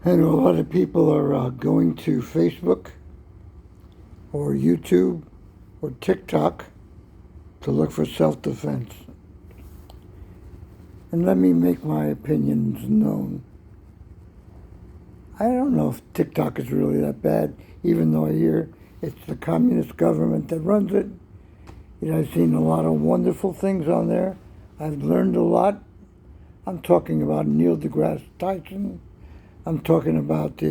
I know a lot of people are going to Facebook or YouTube or TikTok to look for self-defense. And let me make my opinions known. I don't know if TikTok is really that bad, even though I hear it's the communist government that runs it. I've seen a lot of wonderful things on there. I've learned a lot. I'm talking about Neil deGrasse Tyson. I'm talking about,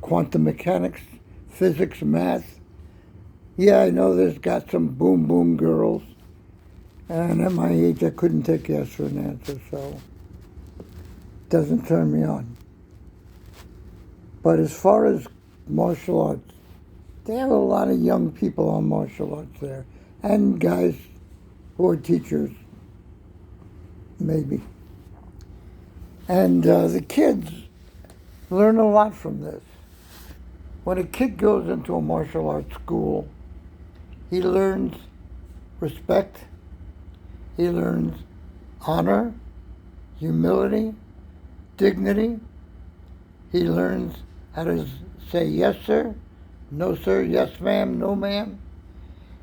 quantum mechanics, physics, math. Yeah, I know there's got some boom boom girls. And at my age, I couldn't take yes for an answer, so it doesn't turn me on. But as far as martial arts, they have a lot of young people on martial arts there, and guys who are teachers, maybe. And the kids learn a lot from this. When a kid goes into a martial arts school, he learns respect, he learns honor, humility, dignity. He learns how to say yes, sir, no, sir, yes, ma'am, no, ma'am.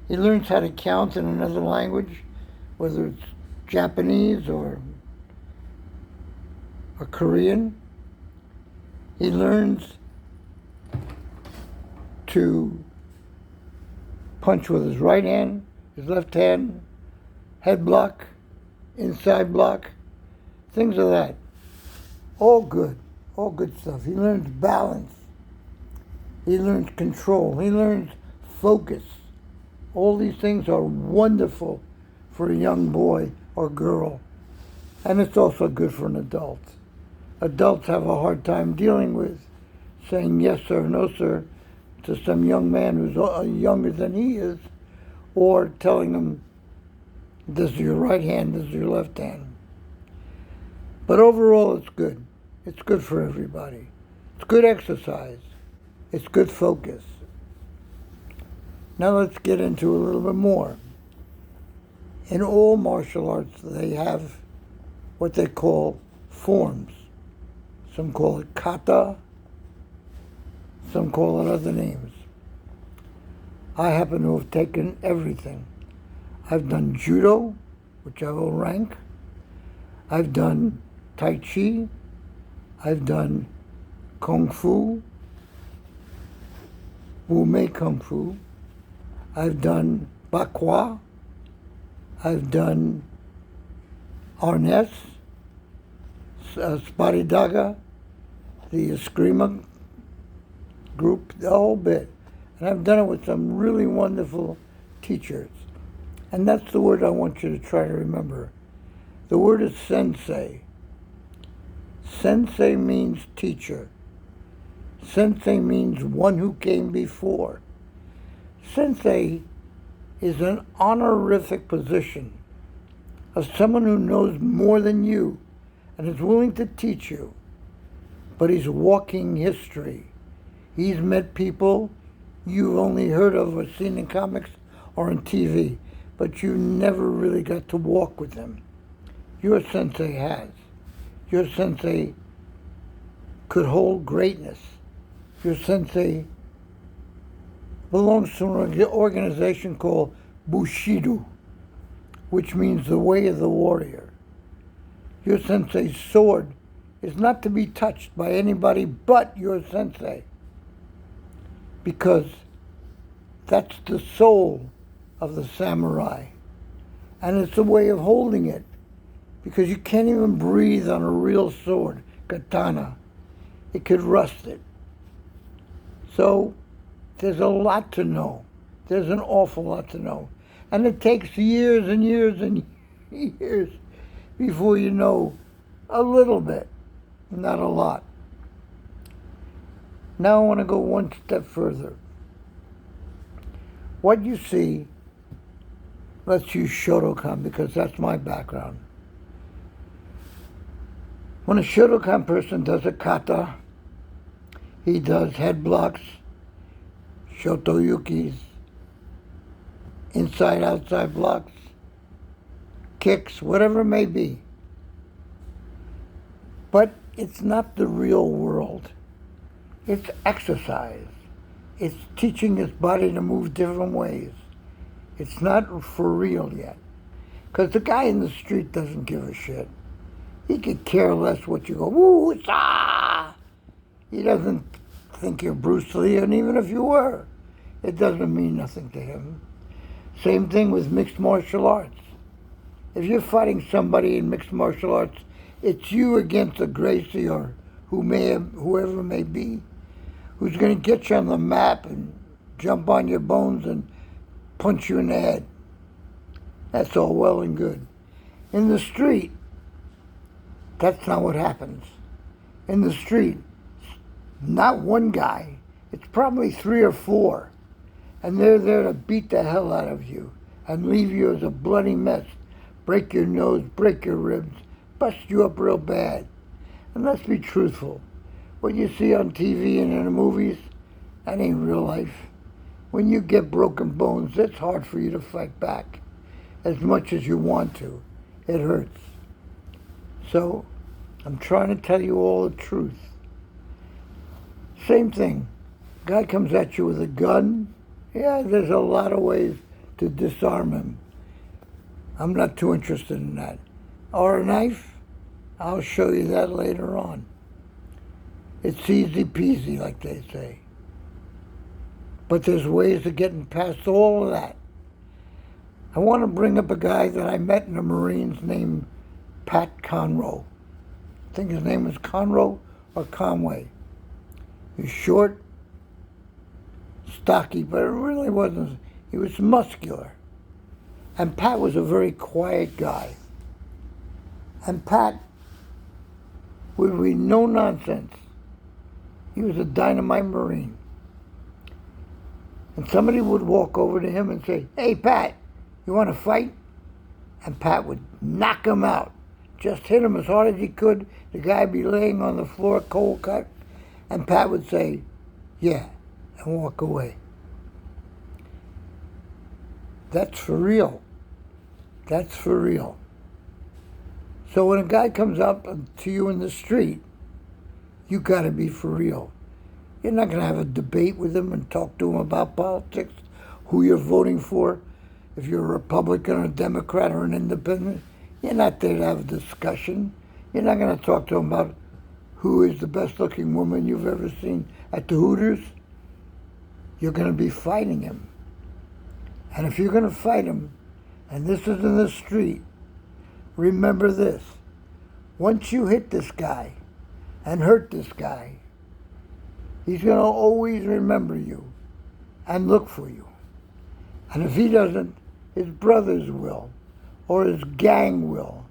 He learns how to count in another language, whether it's Japanese or Korean. He learns to punch with his right hand, his left hand, head block, inside block, things of that. All good stuff. He learns balance. He learns control. He learns focus. All these things are wonderful for a young boy or girl. And it's also good for an adult. Adults have a hard time dealing with saying yes sir, no sir to some young man who's younger than he is, or telling him this is your right hand, this is your left hand. But overall it's good. It's good for everybody. It's good exercise. It's good focus. Now let's get into a little bit more. In all martial arts, they have what they call forms. Some call it kata, some call it other names. I happen to have taken everything. I've done judo, which I will rank. I've done tai chi. I've done kung fu, wu mei kung fu. I've done bakwa. I've done arnis, Sparidaga, the Eskrima group, the whole bit. And I've done it with some really wonderful teachers. And that's the word I want you to try to remember. The word is sensei. Sensei means teacher. Sensei means one who came before. Sensei is an honorific position of someone who knows more than you and is willing to teach you. But he's walking history. He's met people you've only heard of or seen in comics or on TV, but you never really got to walk with him. Your sensei has. Your sensei could hold greatness. Your sensei belongs to an organization called Bushido, which means the way of the warrior. Your sensei's sword is not to be touched by anybody but your sensei, because that's the soul of the samurai. And it's a way of holding it, because you can't even breathe on a real sword, katana. It could rust it. So there's a lot to know. There's an awful lot to know. And it takes years and years and years before you know a little bit, not a lot. Now I want to go one step further. What you see, let's use Shotokan because that's my background. When a Shotokan person does a kata, he does head blocks, shotoyukis, inside-outside blocks, kicks, whatever it may be. But it's not the real world. It's exercise. It's teaching his body to move different ways. It's not for real yet. Because the guy in the street doesn't give a shit. He could care less what you go, woo, ah. He doesn't think you're Bruce Lee, and even if you were, it doesn't mean nothing to him. Same thing with mixed martial arts. If you're fighting somebody in mixed martial arts, it's you against a Gracie or whoever may be, who's going to get you on the map and jump on your bones and punch you in the head. That's all well and good. In the street, that's not what happens. In the street, not one guy, it's probably 3 or 4, and they're there to beat the hell out of you and leave you as a bloody mess, break your nose, break your ribs, bust you up real bad. And let's be truthful. What you see on TV and in the movies, that ain't real life. When you get broken bones, it's hard for you to fight back as much as you want to. It hurts. So, I'm trying to tell you all the truth. Same thing. Guy comes at you with a gun. Yeah, there's a lot of ways to disarm him. I'm not too interested in that. Or a knife, I'll show you that later on. It's easy peasy, like they say. But there's ways of getting past all of that. I want to bring up a guy that I met in the Marines named Pat Conroe. I think his name was Conroe or Conway. He's short, stocky, but it really wasn't. He was muscular. And Pat was a very quiet guy. And Pat would be no nonsense. He was a dynamite Marine. And somebody would walk over to him and say, "Hey, Pat, you want to fight?" And Pat would knock him out. Just hit him as hard as he could. The guy would be laying on the floor, cold cut. And Pat would say, "Yeah," and walk away. That's for real. That's for real. So when a guy comes up to you in the street, you got to be for real. You're not going to have a debate with him and talk to him about politics, who you're voting for. If you're a Republican, a Democrat, or an independent, you're not there to have a discussion. You're not going to talk to him about who is the best-looking woman you've ever seen at the Hooters. You're going to be fighting him. And if you're going to fight him, and this is in the street, remember this. Once you hit this guy and hurt this guy, he's going to always remember you and look for you. And if he doesn't, his brothers will, or his gang will,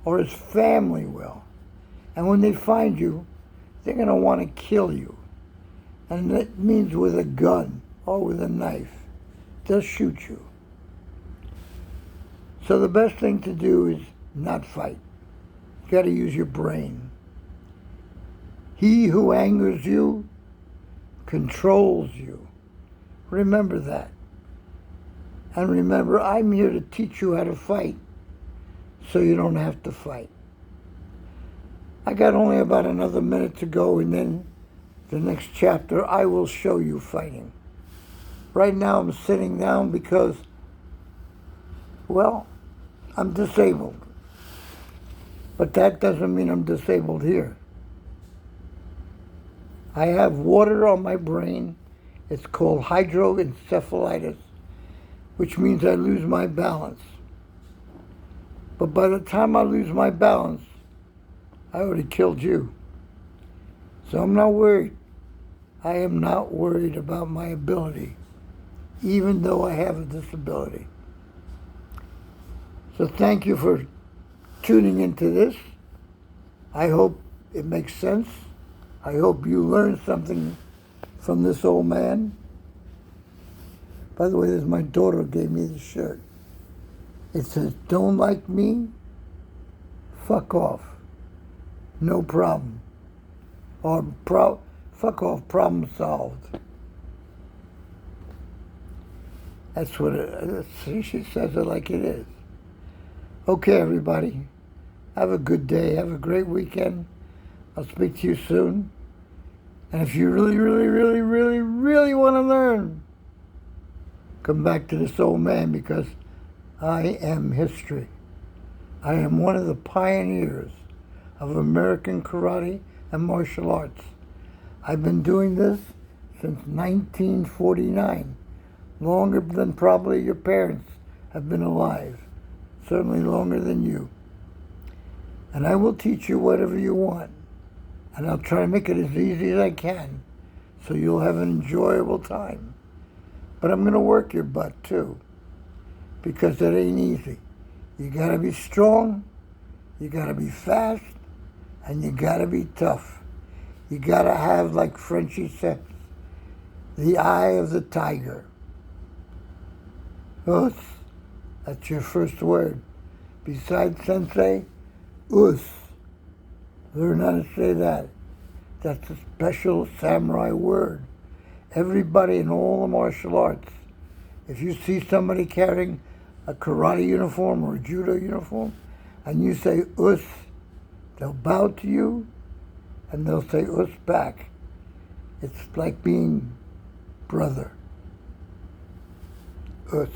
or his family will. And when they find you, they're going to want to kill you. And that means with a gun or with a knife. They'll shoot you. So the best thing to do is not fight. You got to use your brain. He who angers you controls you. Remember that. And remember, I'm here to teach you how to fight so you don't have to fight. I got only about another minute to go, and then the next chapter I will show you fighting. Right now I'm sitting down because, well, I'm disabled. But that doesn't mean I'm disabled here. I have water on my brain. It's called hydroencephalitis, which means I lose my balance. But by the time I lose my balance, I already killed you. So I'm not worried. I am not worried about my ability, even though I have a disability. So thank you for tuning into this. I hope it makes sense. I hope you learned something from this old man. By the way, this is my daughter who gave me the shirt. It says, "Don't like me? Fuck off. No problem." Or fuck off, problem solved. That's what she says it like it is. Okay, everybody. Have a good day. Have a great weekend. I'll speak to you soon. And if you really, really, really, really, really want to learn, come back to this old man, because I am history. I am one of the pioneers of American karate and martial arts. I've been doing this since 1949, longer than probably your parents have been alive, certainly longer than you. And I will teach you whatever you want, and I'll try to make it as easy as I can so you'll have an enjoyable time. But I'm going to work your butt too, because it ain't easy. You got to be strong, you got to be fast, and you got to be tough. You got to have, like Frenchie says, the eye of the tiger. Us. That's your first word. Besides sensei, us. Learn how to say that. That's a special samurai word. Everybody in all the martial arts, if you see somebody carrying a karate uniform or a judo uniform, and you say us, they'll bow to you, and they'll say us back. It's like being brother. Us.